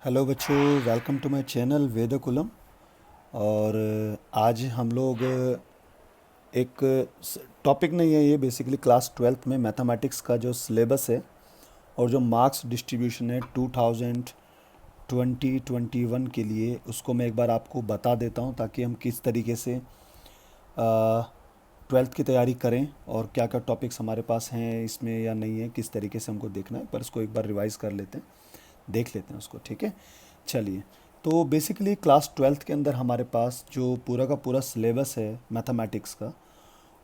Hello बच्चों, welcome to my channel वेदकुलम। और आज हम लोग एक टॉपिक नहीं है, ये बेसिकली क्लास ट्वेल्थ में मैथमेटिक्स का जो सिलेबस है और जो मार्क्स डिस्ट्रीब्यूशन है 2020-21 के लिए, उसको मैं एक बार आपको बता देता हूँ ताकि हम किस तरीके से ट्वेल्थ की तैयारी करें और क्या क्या टॉपिक्स हमारे पास हैं इसमें या नहीं है, किस तरीके से हमको देखना है। पर इसको एक बार रिवाइज कर लेते हैं, देख लेते हैं उसको। ठीक है, चलिए। तो बेसिकली क्लास ट्वेल्थ के अंदर हमारे पास जो पूरा का पूरा सिलेबस है मैथमेटिक्स का,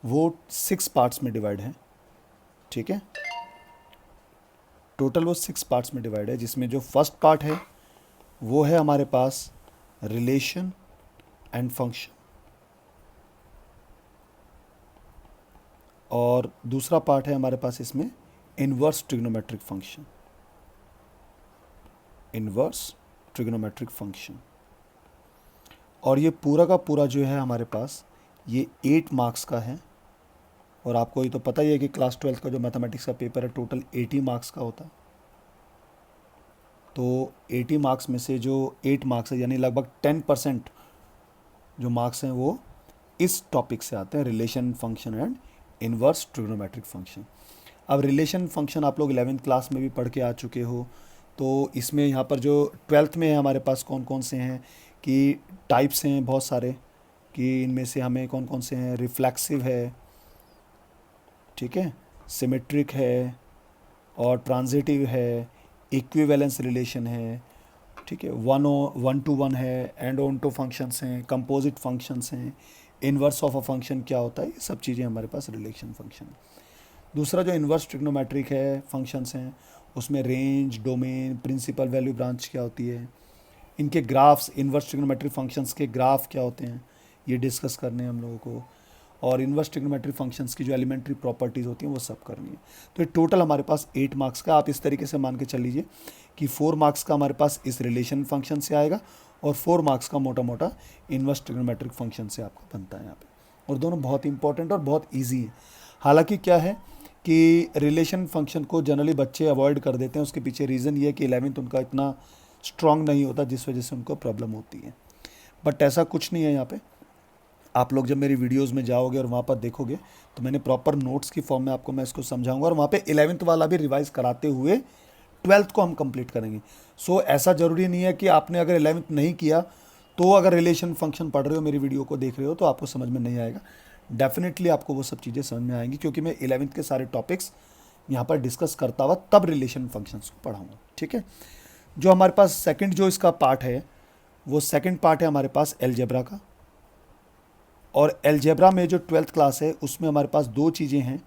वो 6 पार्ट्स में डिवाइड है। ठीक है, टोटल वो 6 पार्ट्स में डिवाइड है, जिसमें जो फर्स्ट पार्ट है वो है हमारे पास रिलेशन एंड फंक्शन, और दूसरा पार्ट है हमारे पास इसमें inverse trigonometric function. Inverse trigonometric function, और ये पूरा का पूरा जो है हमारे पास ये 8 मार्क्स का है। और आपको ये तो पता ही है कि क्लास ट्वेल्थ का जो मैथमेटिक्स का पेपर है टोटल 80 मार्क्स का होता है। तो 80 मार्क्स में से जो 8 मार्क्स है, यानी लगभग 10% जो मार्क्स हैं वो इस टॉपिक से आते हैं, relation function and inverse trigonometric function. अब रिलेशन फंक्शन आप लोग 11वीं क्लास में भी पढ़ के आ चुके हो, तो इसमें यहाँ पर जो ट्वेल्थ में है हमारे पास कौन कौन से हैं कि टाइप्स हैं बहुत सारे, कि इनमें से हमें कौन कौन से हैं। रिफ्लेक्सिव है, ठीक है, सिमेट्रिक है, और ट्रांजिटिव है, इक्विवेलेंस रिलेशन है, ठीक है, वन टू वन है, एंड ऑन टू फंक्शंस हैं, कंपोजिट फंक्शंस हैं, इनवर्स ऑफ अ फंक्शन क्या होता है, ये सब चीज़ें हमारे पास रिलेशन फंक्शन है। दूसरा जो इनवर्स ट्रिग्नोमेट्रिक है फंक्शंस हैं, उसमें range, domain, principal value branch क्या होती है, इनके ग्राफ्स, इनवर्स ट्रिग्नोमेट्रिक फंक्शंस के ग्राफ क्या होते हैं, ये डिस्कस करने हैं हम लोगों को। और इनवर्स ट्रिग्नोमेट्रिक फंक्शंस की जो एलिमेंट्री प्रॉपर्टीज़ होती हैं वो सब करनी है। तो ये टोटल हमारे पास 8 मार्क्स का, आप इस तरीके से मान के चल लीजिए कि 4 मार्क्स का हमारे पास इस रिलेशन फंक्शन से आएगा, और 4 मार्क्स का मोटा मोटा इनवर्स ट्रिग्नोमेट्रिक फंक्शन से आपका बनता है यहाँ पे। और दोनों बहुत इंपॉर्टेंट और बहुत ईजी है। हालांकि क्या है कि रिलेशन फंक्शन को जनरली बच्चे अवॉइड कर देते हैं, उसके पीछे रीज़न ये है कि 11वीं उनका इतना स्ट्रांग नहीं होता, जिस वजह से उनको प्रॉब्लम होती है। बट ऐसा कुछ नहीं है यहाँ पे। आप लोग जब मेरी वीडियोस में जाओगे और वहाँ पर देखोगे तो मैंने प्रॉपर नोट्स की फॉर्म में आपको मैं इसको समझाऊंगा, और वहाँ पे 11वीं वाला भी रिवाइज कराते हुए ट्वेल्थ को हम कंप्लीट करेंगे। सो ऐसा ज़रूरी नहीं है कि आपने अगर 11वीं नहीं किया तो अगर रिलेशन फंक्शन पढ़ रहे हो, मेरी वीडियो को देख रहे हो, तो आपको समझ में नहीं आएगा। डेफिनेटली आपको वो सब चीज़ें समझ में आएंगी, क्योंकि मैं 11वीं के सारे टॉपिक्स यहाँ पर डिस्कस करता हुआ तब रिलेशन फंक्शंस को पढ़ाऊँगा। ठीक है, जो हमारे पास सेकंड जो इसका पार्ट है, वो सेकंड पार्ट है हमारे पास एलजेब्रा का। और एलजेब्रा में जो ट्वेल्थ क्लास है उसमें हमारे पास दो चीज़ें हैं,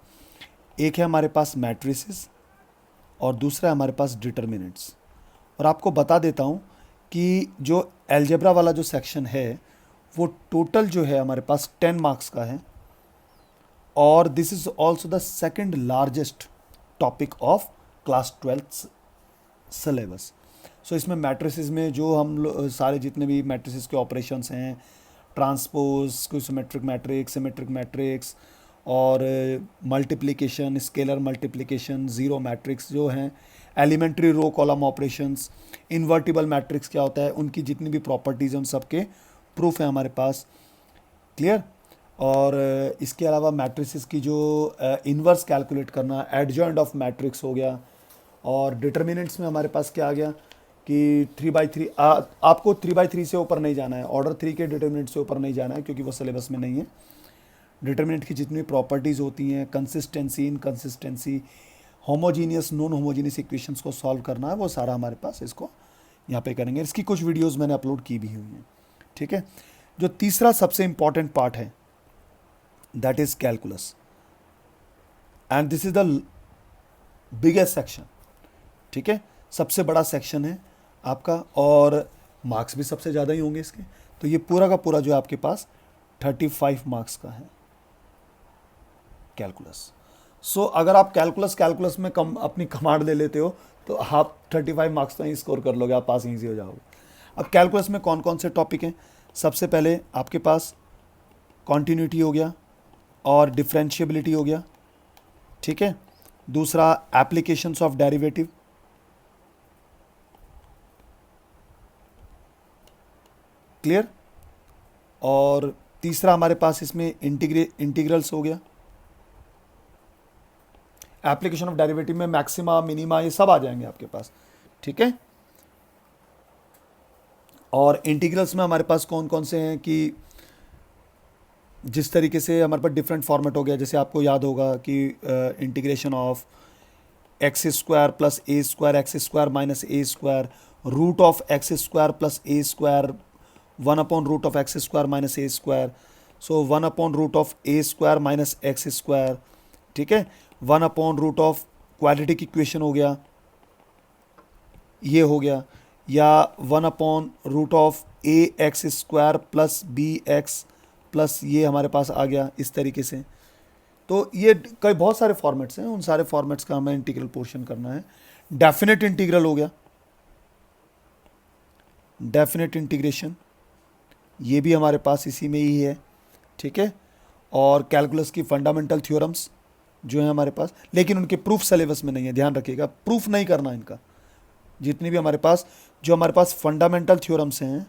एक है हमारे पास मैट्रिसेस और दूसरा है हमारे पास डिटर्मिनेंट्स। और आपको बता देता हूँ कि जो एलजेब्रा वाला जो सेक्शन है वो टोटल जो है हमारे पास 10 मार्क्स का है, और this is also the second largest topic of class twelfth syllabus. So इसमें मैट्रिसेस में जो हम सारे जितने भी मैट्रिसेस के ऑपरेशंस हैं, ट्रांसपोज, कोई सिमेट्रिक मैट्रिक्स, और multiplication, scalar multiplication, zero matrix जो हैं, elementary row column operations, invertible matrix क्या होता है, उनकी जितनी भी प्रॉपर्टीज़ हैं उन सब के प्रूफ है हमारे पास। क्लियर। और इसके अलावा मैट्रिसेस की जो इन्वर्स कैलकुलेट करना, एडजॉइंट ऑफ मैट्रिक्स हो गया। और डिटर्मिनेंट्स में हमारे पास क्या आ गया कि 3/3, आपको 3/3 से ऊपर नहीं जाना है, ऑर्डर 3 के डिटर्मिनेंट से ऊपर नहीं जाना है, क्योंकि वो सिलेबस में नहीं है। डिटर्मिनेंट की जितनी प्रॉपर्टीज़ होती हैं, consistency, inconsistency, homogeneous non homogeneous equations को सॉल्व करना है, वो सारा हमारे पास इसको यहाँ पे करेंगे। इसकी कुछ वीडियोज़ मैंने अपलोड की भी हुई हैं। ठीक है, जो तीसरा सबसे इंपॉर्टेंट पार्ट है that is calculus, and this is the biggest section. ठीक है, सबसे बड़ा सेक्शन है आपका, और मार्क्स भी सबसे ज़्यादा ही होंगे इसके। तो ये पूरा का पूरा जो आपके पास 35 मार्क्स का है कैलकुलस। सो अगर आप कैलकुलस में कम अपनी कमांड ले लेते हो तो आप 35 मार्क्स तो ही स्कोर कर लोगे, आप पास ईजी हो जाओगे। अब कैलकुलस में कौन कौन से टॉपिक हैं? सबसे पहले आपके पास कॉन्टीन्यूटी हो गया और डिफरेंशिएबिलिटी हो गया। ठीक है, दूसरा एप्लीकेशंस ऑफ डेरिवेटिव, क्लियर। और तीसरा हमारे पास इसमें इंटीग्रल्स हो गया। एप्लीकेशन ऑफ डेरिवेटिव में मैक्सिमा, मिनिमा, ये सब आ जाएंगे आपके पास, ठीक है। और इंटीग्रल्स में हमारे पास कौन कौन से हैं कि जिस तरीके से हमारे पास डिफरेंट फॉर्मेट हो गया, जैसे आपको याद होगा कि integration of x square plus a square, x square minus a square, root of x square plus a square, one upon root of x square minus a square, so one upon root of a square minus x square, ठीक है। One upon root of quadratic equation हो गया, ये हो गया, या one upon root of a x square plus b x plus ये हमारे पास आ गया इस तरीके से। तो ये कई बहुत सारे फॉर्मेट्स हैं, उन सारे फॉर्मेट्स का हमें इंटीग्रल पोर्शन करना है। डेफिनेट इंटीग्रल हो गया, डेफिनेट इंटीग्रेशन, ये भी हमारे पास इसी में ही है, ठीक है। और कैलकुलस की फंडामेंटल थ्योरम्स जो है हमारे पास, लेकिन उनके प्रूफ सिलेबस में नहीं है, ध्यान रखिएगा, प्रूफ नहीं करना इनका। जितनी भी हमारे पास जो हमारे पास फंडामेंटल थ्योरम्स हैं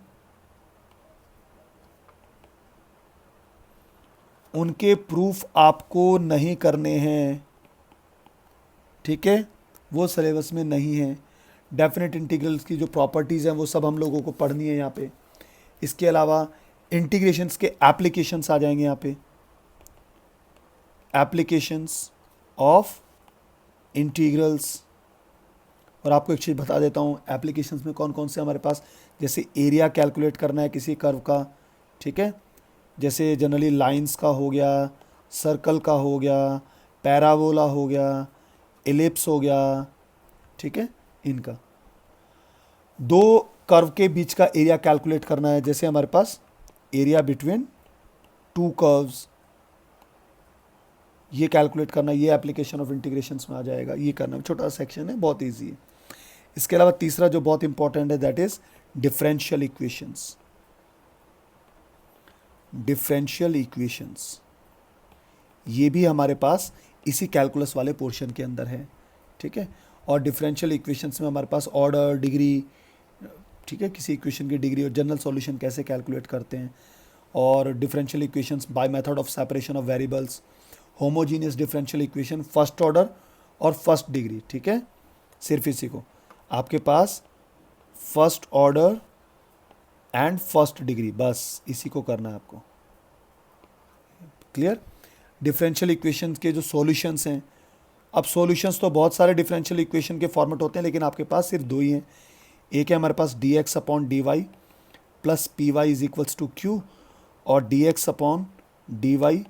उनके प्रूफ आपको नहीं करने हैं, ठीक है, वो सिलेबस में नहीं है। डेफिनेट इंटीग्रल्स की जो प्रॉपर्टीज़ हैं वो सब हम लोगों को पढ़नी है यहाँ पे। इसके अलावा इंटीग्रेशंस के एप्लीकेशंस आ जाएंगे यहाँ पे, एप्लीकेशंस ऑफ इंटीग्रल्स। और आपको एक चीज़ बता देता हूँ, एप्लीकेशंस में कौन कौन से हमारे पास, जैसे एरिया कैलकुलेट करना है किसी कर्व का, ठीक है, जैसे जनरली लाइंस का हो गया, सर्कल का हो गया, पैराबोला हो गया, एलिप्स हो गया, ठीक है। इनका दो कर्व के बीच का एरिया कैलकुलेट करना है, जैसे हमारे पास एरिया बिटवीन टू कर्व्स, ये कैलकुलेट करना, ये एप्लीकेशन ऑफ इंटीग्रेशंस में आ जाएगा। ये करना छोटा सेक्शन है, बहुत इजी है। इसके अलावा तीसरा जो बहुत इंपॉर्टेंट है that is differential equations. Differential equations ये भी हमारे पास इसी कैलकुलस वाले पोर्शन के अंदर है, ठीक है। और डिफरेंशियल इक्वेशंस में हमारे पास ऑर्डर, डिग्री, ठीक है, किसी इक्वेशन की डिग्री और जनरल सॉल्यूशन कैसे कैलकुलेट करते हैं, और differential equations by method of separation of variables, homogeneous differential equation first order और फर्स्ट डिग्री, ठीक है। सिर्फ इसी को आपके पास first order and first degree, बस इसी को करना है आपको, क्लियर। डिफरेंशियल इक्वेशन के जो सॉल्यूशंस हैं, अब सॉल्यूशंस तो बहुत सारे डिफरेंशियल इक्वेशन के फॉर्मेट होते हैं, लेकिन आपके पास सिर्फ दो ही हैं। एक है हमारे पास D X upon D Y plus P Y is equals to Q, और D X upon D Y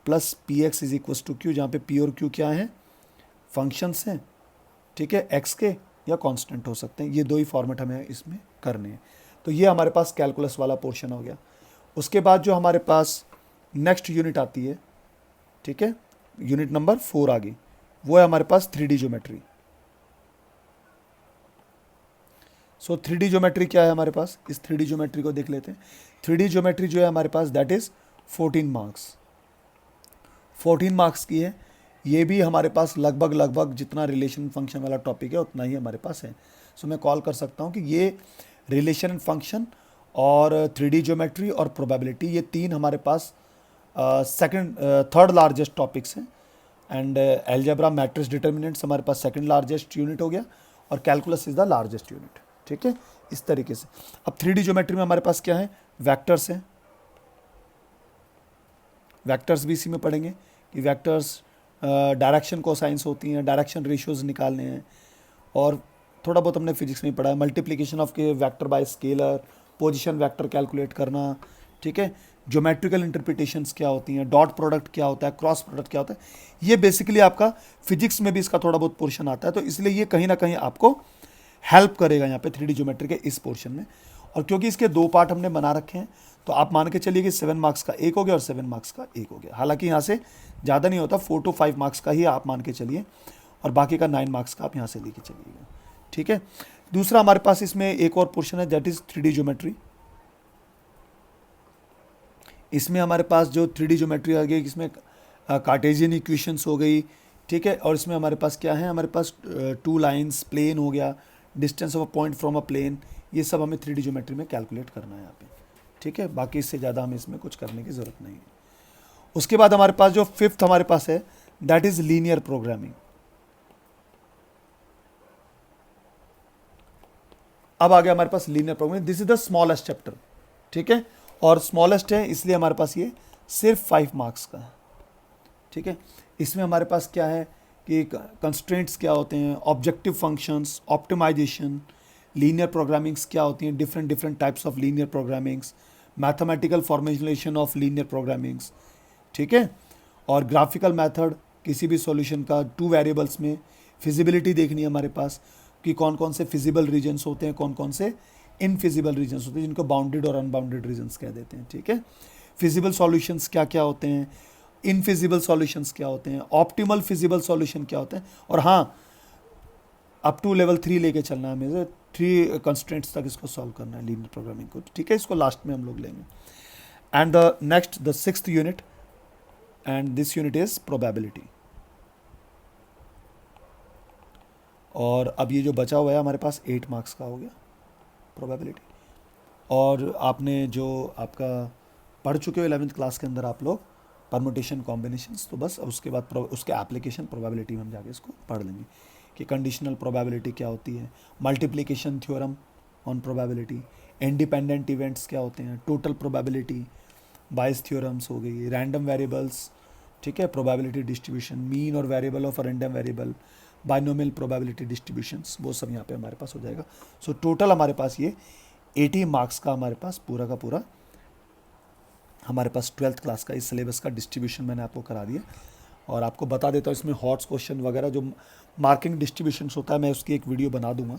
plus P X is equals to Q, जहाँ पे पी और क्यू क्या हैं, फंक्शंस हैं, ठीक है, एक्स के या कांस्टेंट हो सकते हैं। ये दो ही फॉर्मेट हमें इसमें करने हैं। तो ये हमारे पास कैलकुलस वाला पोर्शन हो गया। उसके बाद जो हमारे पास नेक्स्ट यूनिट आती है, ठीक है, यूनिट नंबर 4 आ गई, वो है हमारे पास 3D ज्योमेट्री। सो 3D ज्योमेट्री क्या है हमारे पास, इस 3D ज्योमेट्री को देख लेते हैं। 3D ज्योमेट्री जो है हमारे पास दैट इज 14 मार्क्स, 14 मार्क्स की है। ये भी हमारे पास लगभग जितना रिलेशन फंक्शन वाला टॉपिक है उतना ही हमारे पास है। सो मैं कॉल कर सकता हूँ कि ये रिलेशन फंक्शन और 3D ज्योमेट्री और प्रोबेबिलिटी, ये तीन हमारे पास थर्ड लार्जेस्ट टॉपिक्स हैं। एंड एलजेब्रा, मैट्रिक्स, डिटर्मिनेंट्स हमारे पास सेकंड लार्जेस्ट यूनिट हो गया, और calculus is the largest unit, ठीक है, इस तरीके से। अब 3D ज्योमेट्री में हमारे पास क्या है, वेक्टर्स हैं, वेक्टर्स भी इसी में पढ़ेंगे कि वेक्टर्स डायरेक्शन कोसाइंस होती हैं, डायरेक्शन रेशियोज निकालने हैं, और थोड़ा बहुत हमने फिजिक्स में ही पढ़ा है, मल्टीप्लिकेशन ऑफ के vector by scalar, position vector calculate करना, ठीक है, ज्योमेट्रिकल इंटरप्रिटेशंस क्या होती हैं, डॉट प्रोडक्ट क्या होता है, क्रॉस प्रोडक्ट क्या होता है, ये बेसिकली आपका फिजिक्स में भी इसका थोड़ा बहुत पोर्शन आता है। तो इसलिए ये कहीं ना कहीं आपको हेल्प करेगा यहाँ पे 3D ज्योमेट्री के इस पोर्शन में। और क्योंकि इसके दो पार्ट हमने बना रखे हैं, तो आप मान के चलिए कि 7 मार्क्स का एक हो गया और 7 मार्क्स का एक हो गया। हालांकि यहाँ से ज़्यादा नहीं होता, 4 to 5 मार्क्स का ही आप मान के चलिए, और बाकी का 9 मार्क्स का आप यहाँ से लेके चलिएगा, ठीक है। दूसरा हमारे पास इसमें एक और पोर्शन है दैट इज 3D ज्योमेट्री। इसमें हमारे पास जो 3D ज्योमेट्री आ गई, इसमें कार्टेशियन इक्वेशंस हो गई, ठीक है, और इसमें हमारे पास क्या है, हमारे पास 2 लाइन्स, प्लेन हो गया, distance of a point from a plane, ये सब हमें 3D ज्योमेट्री में कैलकुलेट करना है यहाँ पे, ठीक है, बाकी इससे ज़्यादा हमें इसमें कुछ करने की ज़रूरत नहीं है। उसके बाद हमारे पास जो फिफ्थ हमारे पास है दैट इज़ लीनियर प्रोग्रामिंग। अब आ गया हमारे पास linear programming, this is the smallest chapter, ठीक है, और स्मॉलेस्ट है इसलिए हमारे पास ये सिर्फ 5 मार्क्स का है, ठीक है। इसमें हमारे पास क्या है कि कंस्ट्रेंट्स क्या होते हैं, objective functions, optimization, linear programmings क्या होती हैं, different different types of linear programmings, mathematical formulation of linear programmings, ठीक है, और ग्राफिकल मेथड किसी भी सॉल्यूशन का 2 वेरिएबल्स में, फिजिबिलिटी देखनी है हमारे पास कि कौन कौन से फिजिबल रीजन्स होते हैं, कौन कौन से इनफिजिबल रीजन्स होते हैं, जिनको बाउंडेड और अनबाउंडेड रीजन्स कह देते हैं, ठीक है। फिजिबल सॉल्यूशंस क्या क्या होते हैं, इनफिजिबल सॉल्यूशंस क्या होते हैं, ऑप्टिमल फिजिबल सॉल्यूशन क्या होते हैं, और हाँ अप टू लेवल 3 लेके चलना है हमें, 3 कंस्ट्रेंट्स तक इसको सॉल्व करना है लीनियर प्रोग्रामिंग को, ठीक है। इसको लास्ट में हम लोग लेंगे। And the next the 6th unit, and this unit is probability. और अब ये जो बचा हुआ है हमारे पास 8 मार्क्स का हो गया प्रोबेबिलिटी। और आपने जो आपका पढ़ चुके हो 11th क्लास के अंदर आप लोग परमुटेशन कॉम्बिनेशंस, तो बस उसके बाद उसके एप्लीकेशन प्रोबेबिलिटी में हम जाके इसको पढ़ लेंगे कि कंडीशनल प्रोबेबिलिटी क्या होती है, multiplication theorem on probability, independent events क्या होते हैं, टोटल प्रोबेबिलिटी, बायस थ्योरम्स हो गई, रैंडम वेरिएबल्स, ठीक है, प्रोबेबिलिटी डिस्ट्रीब्यूशन, मीन और variable of random variable, binomial probability distributions, वो सब यहाँ पे हमारे पास हो जाएगा। सो टोटल हमारे पास ये 80 मार्क्स का हमारे पास पूरा का पूरा हमारे पास 12th क्लास का इस सिलेबस का डिस्ट्रीब्यूशन मैंने आपको करा दिया। और आपको बता देता हूँ इसमें हॉट्स क्वेश्चन वगैरह जो मार्किंग डिस्ट्रीब्यूशंस होता है, मैं उसकी एक वीडियो बना दूंगा,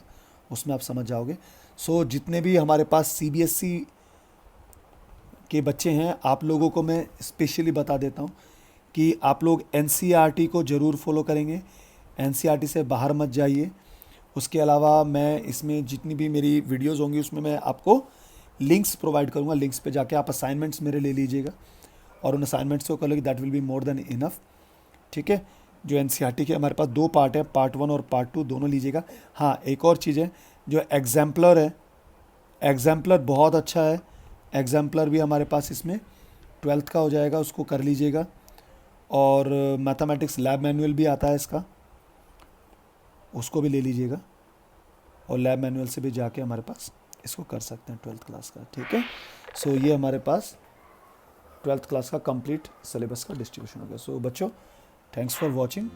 उसमें आप समझ जाओगे। सो जितने भी हमारे पास CBSE के बच्चे हैं, आप लोगों को मैं स्पेशली बता देता हूँ कि आप लोग NCERT को ज़रूर फॉलो करेंगे, NCERT से बाहर मत जाइए। उसके अलावा मैं इसमें जितनी भी मेरी वीडियोस होंगी उसमें मैं आपको लिंक्स प्रोवाइड करूँगा, लिंक्स पे जाके आप असाइनमेंट्स मेरे ले लीजिएगा और उन असाइनमेंट्स को कर लीजिए, that will be more than enough, ठीक है। जो NCERT के हमारे पास 2 पार्ट है, पार्ट 1 और पार्ट 2 दोनों लीजिएगा। हाँ, एक और चीज़ है, जो एग्जाम्पलर है, एग्जाम्पलर बहुत अच्छा है, एग्जाम्पलर भी हमारे पास इसमें 12th का हो जाएगा, उसको कर लीजिएगा। और मैथमेटिक्स लैब मैनुअल भी आता है इसका, उसको भी ले लीजिएगा, और लैब मैनुअल से भी जाके हमारे पास इसको कर सकते हैं 12th क्लास का, ठीक है। सो ये हमारे पास 12th क्लास का कंप्लीट सिलेबस का डिस्ट्रीब्यूशन हो गया। सो बच्चों, थैंक्स फॉर वॉचिंग।